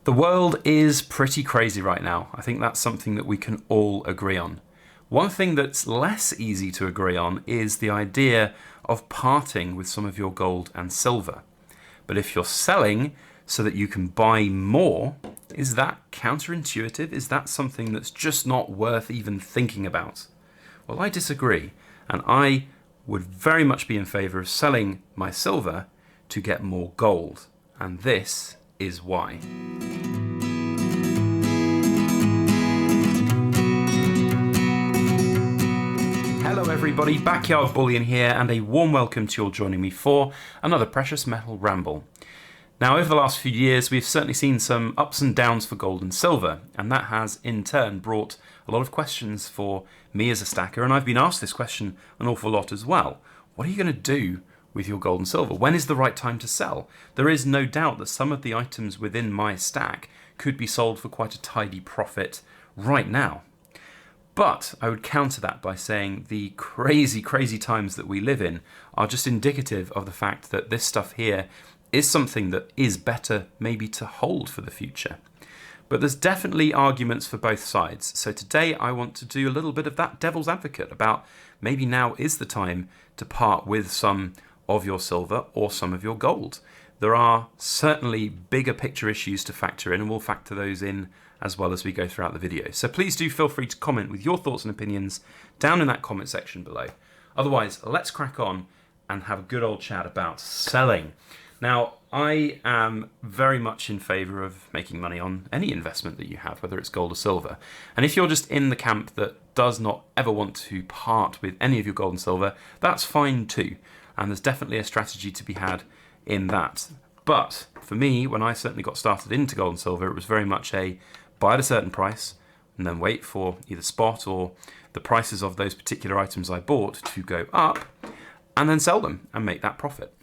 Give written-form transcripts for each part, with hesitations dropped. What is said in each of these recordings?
The world is pretty crazy right now. I think that's something that we can all agree on. One thing that's less easy to agree on is the idea of parting with some of your gold and silver. But if you're selling so that you can buy more, is that counterintuitive? Is that something that's just not worth even thinking about? Well, I disagree, and I would very much be in favor of selling my silver to get more gold. And this is why. Hello everybody, Backyard Bullion here, and a warm welcome to you all joining me for another precious metal ramble. Now, over the last few years, we've certainly seen some ups and downs for gold and silver, and that has in turn brought a lot of questions for me as a stacker, and I've been asked this question an awful lot as well. What are you going to do with your gold and silver? When is the right time to sell? There is no doubt that some of the items within my stack could be sold for quite a tidy profit right now. But I would counter that by saying the crazy times that we live in are just indicative of the fact that this stuff here is something that is better maybe to hold for the future. But there's definitely arguments for both sides. So today I want to do a little bit of that devil's advocate about maybe now is the time to part with some of your silver or some of your gold. There are certainly bigger picture issues to factor in, and we'll factor those in as well as we go throughout the video. So please do feel free to comment with your thoughts and opinions down in that comment section below. Otherwise, let's crack on and have a good old chat about selling. Now, I am very much in favor of making money on any investment that you have, whether it's gold or silver. And if you're just in the camp that does not ever want to part with any of your gold and silver, that's fine too. And there's definitely a strategy to be had in that. But for me, when I certainly got started into gold and silver, it was very much a buy at a certain price and then wait for either spot or the prices of those particular items I bought to go up and then sell them and make that profit.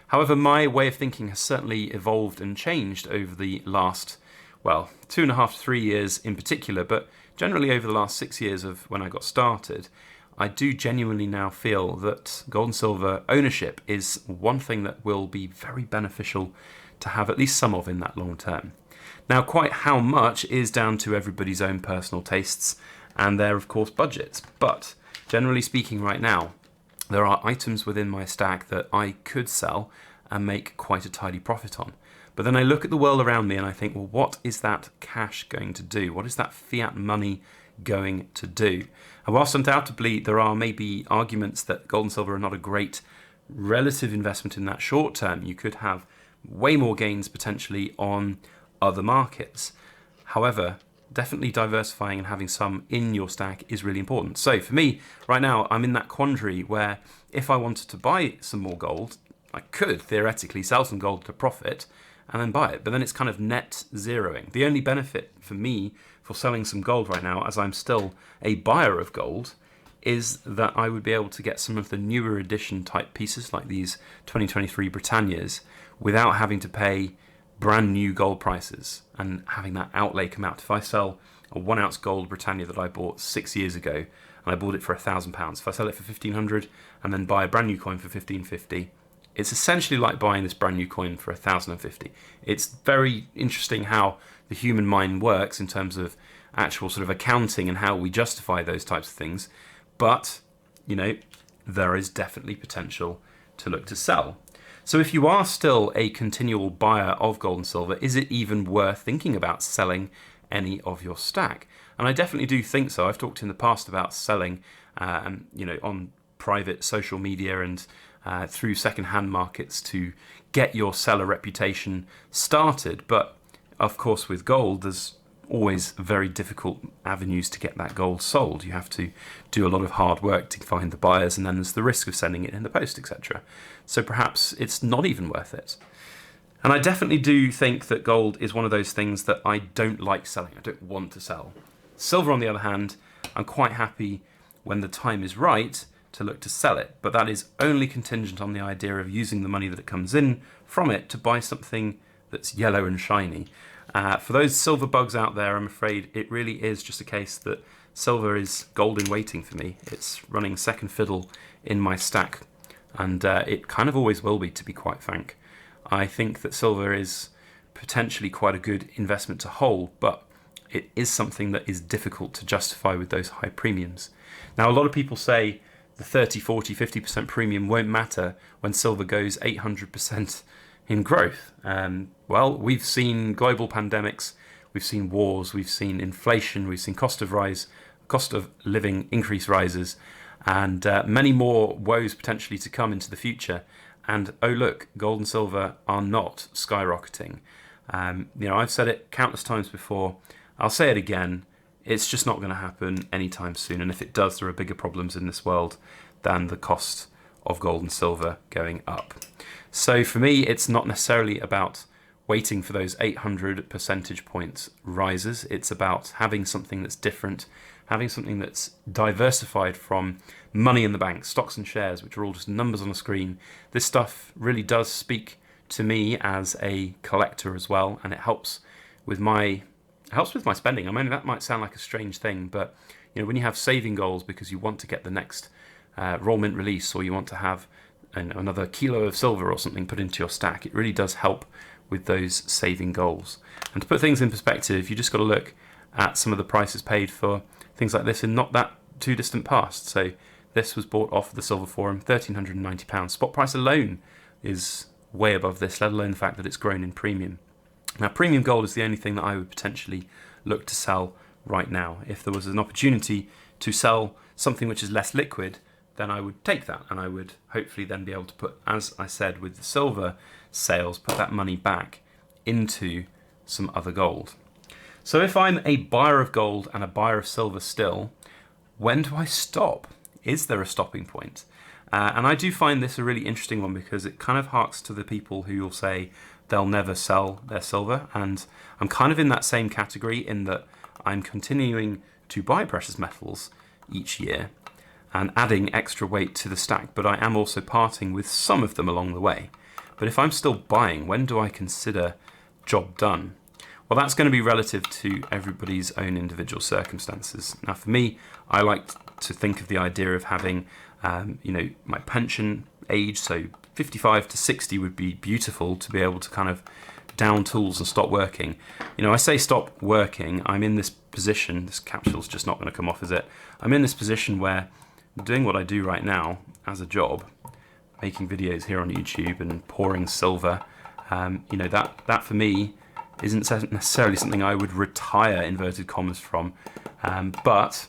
However, my way of thinking has certainly evolved and changed over the last, 2.5 to 3 years in particular, but generally over the last 6 years of when I got started. I do genuinely now feel that gold and silver ownership is one thing that will be very beneficial to have at least some of in that long term. Now, quite how much is down to everybody's own personal tastes and their, of course, budgets. But generally speaking right now, there are items within my stack that I could sell and make quite a tidy profit on. But then I look at the world around me and I think, well, what is that cash going to do? What is that fiat money going to do? And whilst undoubtedly there are maybe arguments that gold and silver are not a great relative investment in that short term, you could have way more gains potentially on other markets. However, definitely diversifying and having some in your stack is really important. So for me, right now, I'm in that quandary where if I wanted to buy some more gold, I could theoretically sell some gold at a profit and then buy it, but then it's kind of net zeroing. The only benefit for me for selling some gold right now, as I'm still a buyer of gold, is that I would be able to get some of the newer edition type pieces like these 2023 Britannias without having to pay brand new gold prices and having that outlay come out. If I sell a 1 ounce gold Britannia that I bought 6 years ago and I bought it for £1,000, if I sell it for 1,500 and then buy a brand new coin for 1,550, it's essentially like buying this brand new coin for 1,050. It's very interesting how the human mind works in terms of actual sort of accounting and how we justify those types of things. But, there is definitely potential to look to sell. So if you are still a continual buyer of gold and silver, is it even worth thinking about selling any of your stack? And I definitely do think so. I've talked in the past about selling, on private social media and through second-hand markets to get your seller reputation started. But of course, with gold, there's always very difficult avenues to get that gold sold. You have to do a lot of hard work to find the buyers, and then there's the risk of sending it in the post, etc. So perhaps it's not even worth it. And I definitely do think that gold is one of those things that I don't like selling. I don't want to sell. Silver, on the other hand, I'm quite happy when the time is right to look to sell it, but that is only contingent on the idea of using the money that it comes in from it to buy something that's yellow and shiny. For those silver bugs out there, I'm afraid it really is just a case that silver is gold in waiting for me. It's running second fiddle in my stack, and it kind of always will be, to be quite frank. I think that silver is potentially quite a good investment to hold, but it is something that is difficult to justify with those high premiums. Now, a lot of people say the 30, 40, 50% premium won't matter when silver goes 800% in growth. Well, we've seen global pandemics, we've seen wars, we've seen inflation, we've seen cost of living increase rises, and many more woes potentially to come into the future. And oh look, gold and silver are not skyrocketing. I've said it countless times before. I'll say it again. It's just not going to happen anytime soon. And if it does, there are bigger problems in this world than the cost of gold and silver going up. So for me, it's not necessarily about waiting for those 800 percentage points rises. It's about having something that's different, having something that's diversified from money in the bank, stocks and shares, which are all just numbers on a screen. This stuff really does speak to me as a collector as well, and it helps with my spending. I mean, that might sound like a strange thing, but when you have saving goals because you want to get the next roll mint release, or you want to have another kilo of silver or something put into your stack, it really does help with those saving goals. And to put things in perspective, you just got to look at some of the prices paid for things like this in not that too distant past. So this was bought off the Silver Forum, £1,390. Spot price alone is way above this, let alone the fact that it's grown in premium. Now, premium gold is the only thing that I would potentially look to sell right now. If there was an opportunity to sell something which is less liquid, then I would take that, and I would hopefully then be able to put, as I said with the silver sales, put that money back into some other gold. So if I'm a buyer of gold and a buyer of silver still, when do I stop? Is there a stopping point? And I do find this a really interesting one, because it kind of harks to the people who will say they'll never sell their silver. And I'm kind of in that same category, in that I'm continuing to buy precious metals each year and adding extra weight to the stack, but I am also parting with some of them along the way. But if I'm still buying, when do I consider job done? Well, that's going to be relative to everybody's own individual circumstances. Now, for me, I like to think of the idea of having, my pension age, so 55 to 60 would be beautiful to be able to kind of down tools and stop working. I say stop working, I'm in this position, this capsule's just not going to come off, is it? I'm in this position where I'm doing what I do right now as a job, making videos here on YouTube and pouring silver. That for me isn't necessarily something I would retire, inverted commas, from, but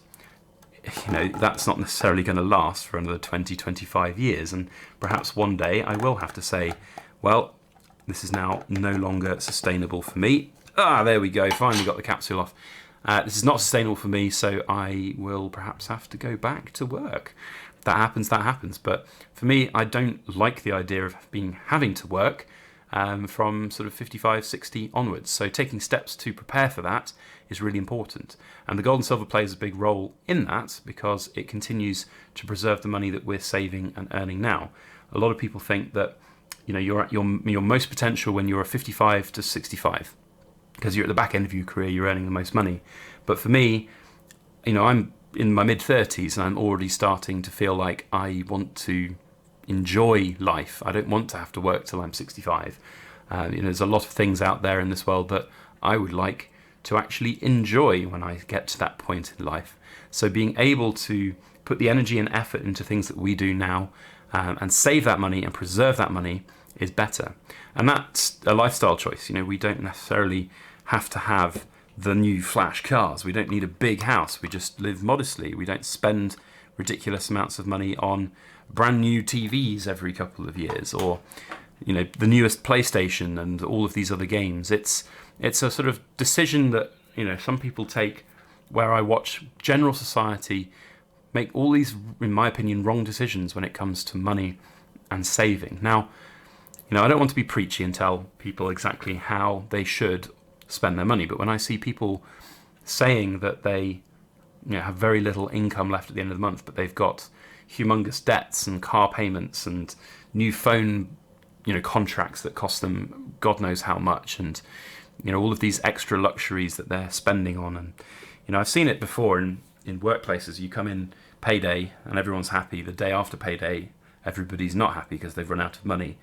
that's not necessarily going to last for another 20, 25 years, and perhaps one day I will have to say, well, this is now no longer sustainable for me. There we go, finally got the capsule off. This is not sustainable for me, so I will perhaps have to go back to work. If that happens, that happens. But for me, I don't like the idea of having to work from sort of 55, 60 onwards. So taking steps to prepare for that is really important. And the gold and silver plays a big role in that, because it continues to preserve the money that we're saving and earning now. A lot of people think that you're at your most potential when you're 55 to 65. Because you're at the back end of your career, you're earning the most money. But for me, I'm in my mid-30s and I'm already starting to feel like I want to enjoy life. I don't want to have to work till I'm 65. There's a lot of things out there in this world that I would like to actually enjoy when I get to that point in life. So being able to put the energy and effort into things that we do now, and save that money and preserve that money, is better. And that's a lifestyle choice. We don't necessarily have to have the new flash cars. We don't need a big house. We just live modestly. We don't spend ridiculous amounts of money on brand new TVs every couple of years, or the newest PlayStation and all of these other games. It's a sort of decision that some people take, where I watch general society make all these, in my opinion, wrong decisions when it comes to money and saving. Now, I don't want to be preachy and tell people exactly how they should spend their money, but when I see people saying that they have very little income left at the end of the month, but they've got humongous debts and car payments and new phone contracts that cost them God knows how much, and all of these extra luxuries that they're spending on. And I've seen it before in workplaces. You come in payday and everyone's happy. The day after payday, everybody's not happy because they've run out of money.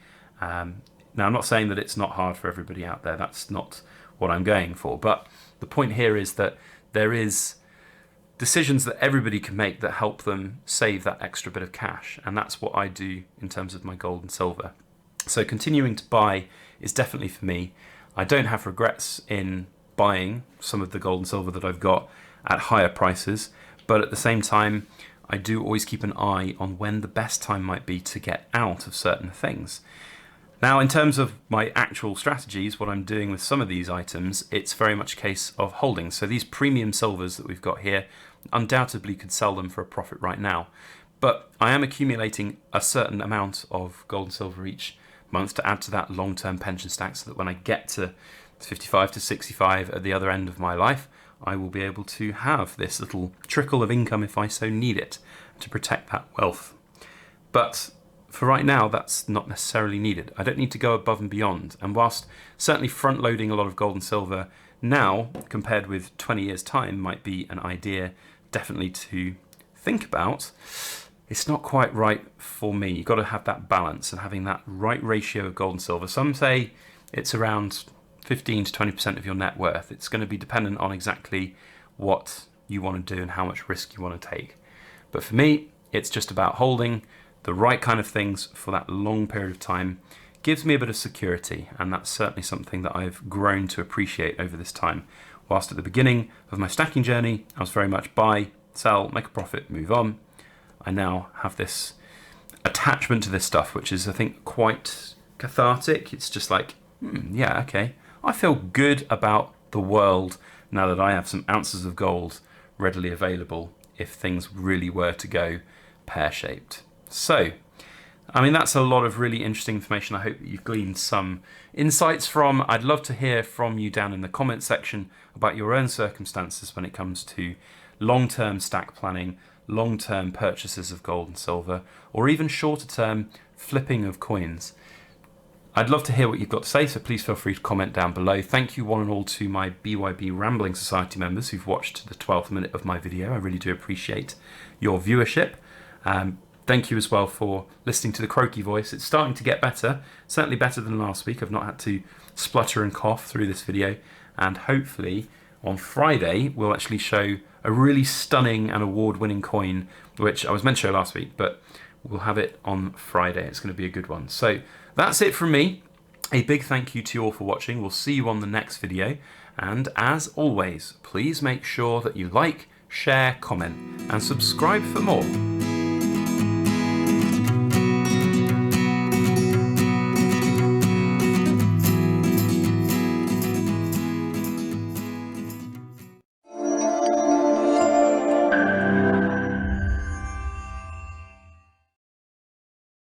Now, I'm not saying that it's not hard for everybody out there. That's not what I'm going for. But the point here is that there is decisions that everybody can make that help them save that extra bit of cash. And that's what I do in terms of my gold and silver. So continuing to buy is definitely for me. I don't have regrets in buying some of the gold and silver that I've got at higher prices. But at the same time, I do always keep an eye on when the best time might be to get out of certain things. Now, in terms of my actual strategies, what I'm doing with some of these items, it's very much a case of holding. So these premium silvers that we've got here, undoubtedly could sell them for a profit right now. But I am accumulating a certain amount of gold and silver each month to add to that long-term pension stack so that when I get to 55 to 65 at the other end of my life, I will be able to have this little trickle of income if I so need it to protect that wealth. But for right now, that's not necessarily needed. I don't need to go above and beyond. And whilst certainly front-loading a lot of gold and silver now, compared with 20 years' time, might be an idea definitely to think about, it's not quite right for me. You've got to have that balance and having that right ratio of gold and silver. Some say it's around 15 to 20% of your net worth. It's going to be dependent on exactly what you want to do and how much risk you want to take. But for me, it's just about holding the right kind of things for that long period of time. Gives me a bit of security, and that's certainly something that I've grown to appreciate over this time. Whilst at the beginning of my stacking journey, I was very much buy, sell, make a profit, move on. I now have this attachment to this stuff, which is, I think, quite cathartic. It's just like, yeah, okay. I feel good about the world now that I have some ounces of gold readily available if things really were to go pear-shaped. So, I mean, that's a lot of really interesting information. I hope that you've gleaned some insights from. I'd love to hear from you down in the comment section about your own circumstances when it comes to long-term stack planning, long-term purchases of gold and silver, or even shorter-term flipping of coins. I'd love to hear what you've got to say, so please feel free to comment down below. Thank you one and all to my BYB Rambling Society members who've watched the 12th minute of my video. I really do appreciate your viewership. Thank you as well for listening to the croaky voice. It's starting to get better, certainly better than last week. I've not had to splutter and cough through this video, and hopefully on Friday we'll actually show a really stunning and award-winning coin, which I was meant to show last week, but we'll have it on Friday. It's going to be a good one. So that's it from me. A big thank you to you all for watching. We'll see you on the next video, and as always, please make sure that you like, share, comment, and subscribe for more.